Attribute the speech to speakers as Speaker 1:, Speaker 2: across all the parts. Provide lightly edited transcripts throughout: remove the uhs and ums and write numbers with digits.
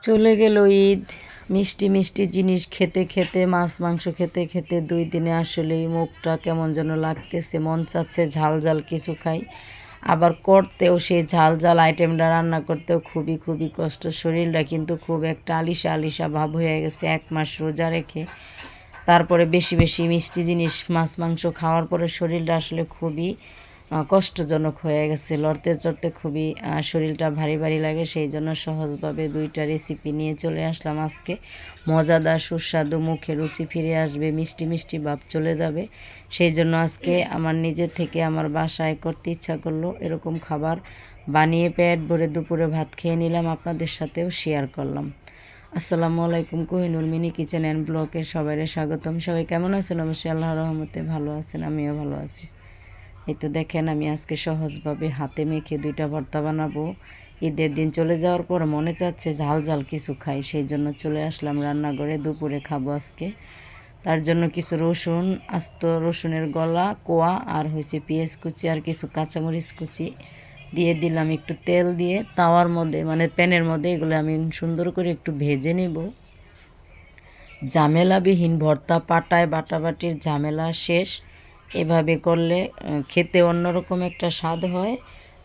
Speaker 1: চলে গেল ঈদ। মিষ্টি মিষ্টি জিনিস খেতে খেতে, মাছ মাংস খেতে খেতে 2 দিনে আসলেই মুখটা কেমন যেন লাগতেছে, মন চাচ্ছে ঝাল ঝাল কিছু খাই। আবার করতেও সেই ঝাল ঝাল আইটেমটা রান্না করতেও খুবই খুবই কষ্ট। শরীরটা কিন্তু খুব একটা আলিশা আলিশা ভাব হয়ে গেছে 1 মাস রোজা রেখে। তারপরে বেশি বেশি মিষ্টি জিনিস মাছ মাংস খাওয়ার পরে শরীরটা আসলে খুবই কষ্টজনক হয়ে গেছে। লড়তে চড়তে খুবই শরীরটা ভারী ভারী লাগে। সেই জন্য সহজভাবে 2টা রেসিপি নিয়ে চলে আসলাম আজকে। মজাদার সুস্বাদু, মুখে রুচি ফিরে আসবে, মিষ্টি মিষ্টি ভাব চলে যাবে। সেই জন্য আজকে আমার নিজের থেকে আমার বাসায় করতে ইচ্ছা করলো। এরকম খাবার বানিয়ে পেট ভরে দুপুরে ভাত খেয়ে নিলাম, আপনাদের সাথেও শেয়ার করলাম। আসসালামু আলাইকুম, কোহিনুর মিনি কিচেন অ্যান্ড ব্লগে সবাইকে স্বাগতম। সবাই কেমন আছেন? অবশ্যই আল্লাহর রহমতে ভালো আছেন, আমিও ভালো আছি। এই তো দেখেন, আমি আজকে সহজভাবে হাতে মেখে 2টা ভর্তা বানাবো। ঈদের দিন চলে যাওয়ার পর মনে চাচ্ছে ঝাল ঝাল কিছু খাই, সেই জন্য চলে আসলাম রান্নাঘরে। দুপুরে খাবো আজকে। তার জন্য কিছু রসুন, আস্ত রসুনের গলা কোয়া, আর হয়েছে পেঁয়াজ কুচি, আর কিছু কাঁচামরিচ কুচি দিয়ে দিলাম। একটু তেল দিয়ে তাওয়ার মধ্যে, মানে প্যানের মধ্যে এগুলো আমি সুন্দর করে একটু ভেজে নেব। ঝামেলাবিহীন ভর্তা, পাটায় বাটাবাটির ঝামেলা শেষ। এভাবে করলে খেতে অন্যরকম একটা স্বাদ হয়।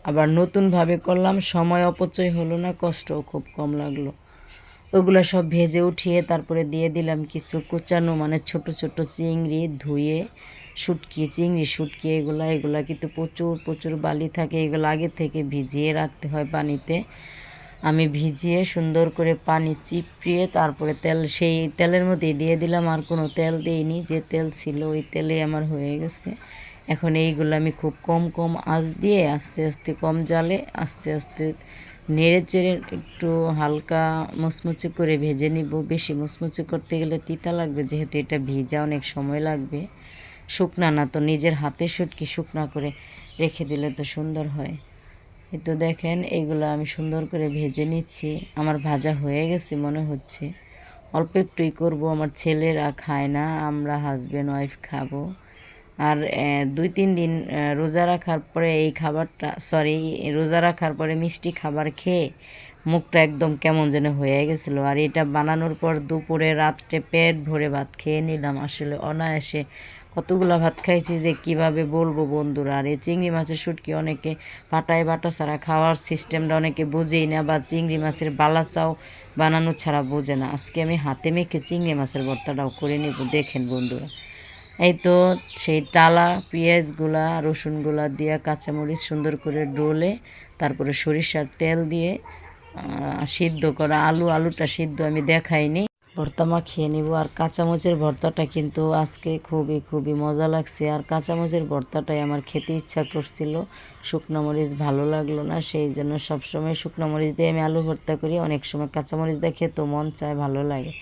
Speaker 1: আবার নতুনভাবে করলাম, সময় অপচয় হলো না, কষ্টও খুব কম লাগলো। ওগুলো সব ভেজে উঠিয়ে তারপরে দিয়ে দিলাম কিছু কুচানো, মানে ছোট ছোট চিংড়ি ধুয়ে, চিংড়ি শুটকি, এগুলা কিন্তু প্রচুর প্রচুর বালি থাকে। এগুলো আগে থেকে ভিজিয়ে রাখতে হয় পানিতে। আমি ভিজিয়ে সুন্দর করে পানি চিপড়িয়ে তারপরে সেই তেলের মধ্যেই দিয়ে দিলাম। আর কোনো তেল দিইনি, যে তেল ছিল ওই তেলেই আমার হয়ে গেছে। এখন এইগুলো আমি খুব কম কম আঁচ দিয়ে আস্তে আস্তে, কম জালে আস্তে আস্তে নেড়ে চেড়ে একটু হালকা মুচমুচে করে ভেজে নিব। বেশি মুচমুচে করতে গেলে তিতা লাগবে, যেহেতু এটা ভিজা অনেক সময় লাগবে। শুকনা না তো, নিজের হাতে শুটকি শুকনা করে রেখে দিলে তো সুন্দর হয়। এই তো দেখেন, এইগুলো আমি সুন্দর করে ভেজে নিচ্ছি। আমার ভাজা হয়ে গেছে মনে হচ্ছে। অল্প একটুই করব, আমার ছেলেরা খায় না, আমরা হাজব্যান্ড ওয়াইফ খাবো। আর 2-3 দিন রোজা রাখার পরে এই খাবারটা, রোজা রাখার পরে মিষ্টি খাবার খেয়ে মুখটা একদম কেমন যেন হয়ে গেছিলো। আর এটা বানানোর পর দুপুরে রাত্রে পেট ভরে ভাত খেয়ে নিলাম। আসলে অনায়াসে কতগুলো ভাত খাইছি যে কিভাবে বলবো বন্ধুরা। আর এই চিংড়ি মাছের শুটকি অনেকে পাটায় বাটা ছাড়া খাওয়ার সিস্টেমটা অনেকে বোঝেই না, বা চিংড়ি মাছের বালাচাও বানানো ছাড়া বোঝে না। আজকে আমি হাতে মেখে চিংড়ি মাছের ভর্তাটাও করে নেব, দেখেন বন্ধুরা। এই তো সেই টালা পেঁয়াজগুলা রসুনগুলা দিয়ে কাঁচামরিচ সুন্দর করে ডলে, তারপরে সরিষার তেল দিয়ে সিদ্ধ করা আলুটা সিদ্ধ আমি দেখাইনি, ভর্তা মাখিয়ে নিব। আর কাঁচামরিচের ভর্তাটা কিন্তু আজকে খুবই খুবই মজা লাগছে। আর কাঁচামরিচের ভর্তাটাই আমার খেতে ইচ্ছা করছিল, শুকনো মরিচ ভালো লাগলো না। সেই জন্য সবসময় শুকনো মরিচ দিয়ে আমি আলু ভর্তা করি, অনেক সময় কাঁচামরিচ দিয়ে খেতেও মন চায়, ভালো লাগে।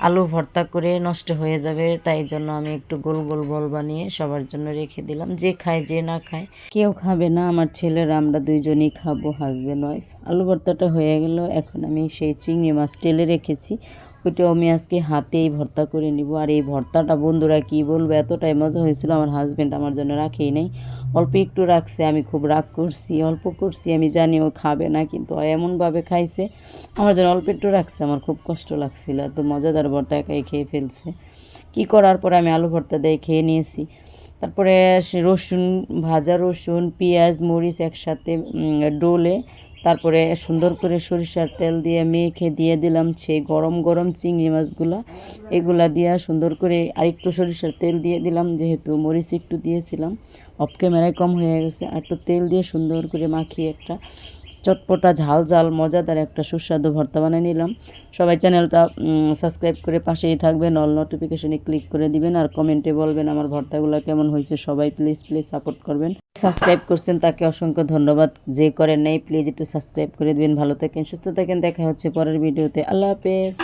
Speaker 1: আলু ভর্তা করে নষ্ট হয়ে যাবে, তাই জন্য আমি একটু গোল গোল বল বানিয়ে সবার জন্য রেখে দিলাম। যে খায় যে না খায়, কেউ খাবে না, আমার ছেলেরা আমরা 2জনই খাবো, হাজব্যান্ড ওয়াইফ। আলু ভর্তাটা হয়ে গেল। এখন আমি সেই চিংড়ি মাছ তেলে রেখেছি, ওইটাও আমি আজকে হাতেই ভর্তা করে নিব। আর এই ভর্তাটা বন্ধুরা কি বলবো, এতটাই মজা হয়েছিল, আমার হাজব্যান্ড আমার জন্য রাখেই নেই, অল্প একটু রাখছে। আমি খুব রাগ করছি, অল্প করছি, আমি জানি ও খাবে না, কিন্তু এমনভাবে খাইছে আমার জন্য অল্প একটু রাখছে। আমার খুব কষ্ট লাগছিল, এত মজাদার ভর্তা একাই খেয়ে ফেলছে। কি করার পরে আমি আলু ভর্তা দিয়ে খেয়ে নিয়েছি। তারপরে রসুন, ভাজা রসুন, পেঁয়াজ, মরিচ একসাথে ডলে তারপরে সুন্দর করে সরিষার তেল দিয়ে মেখে দিয়ে দিলাম সেই গরম গরম চিংড়ি মাছগুলা। এগুলা দিয়া সুন্দর করে আরেকটু সরিষার তেল দিয়ে দিলাম, যেহেতু মরিচ একটু দিয়েছিলাম, অফ ক্যামেরায় কম হয়ে গেছে। আর একটু তেল দিয়ে সুন্দর করে মাখিয়ে একটা চটপটা ঝাল ঝাল মজাদার একটা সুস্বাদু ভর্তা বানিয়ে নিলাম। সবাই চ্যানেলটা সাবস্ক্রাইব করে পাশেই থাকবেন, অল নোটিফিকেশনে ক্লিক করে দিবেন, আর কমেন্টে বলবেন আমার ভর্তাগুলো কেমন হয়েছে। সবাই প্লিজ প্লিজ সাপোর্ট করবেন। সাবস্ক্রাইব করছেন তাকে অসংখ্য ধন্যবাদ, যে করেন নাই প্লিজ একটু সাবস্ক্রাইব করে দিবেন। ভালো থাকেন, সুস্থ থাকেন, দেখা হচ্ছে পরের ভিডিওতে। আল্লাহ হাফেজ।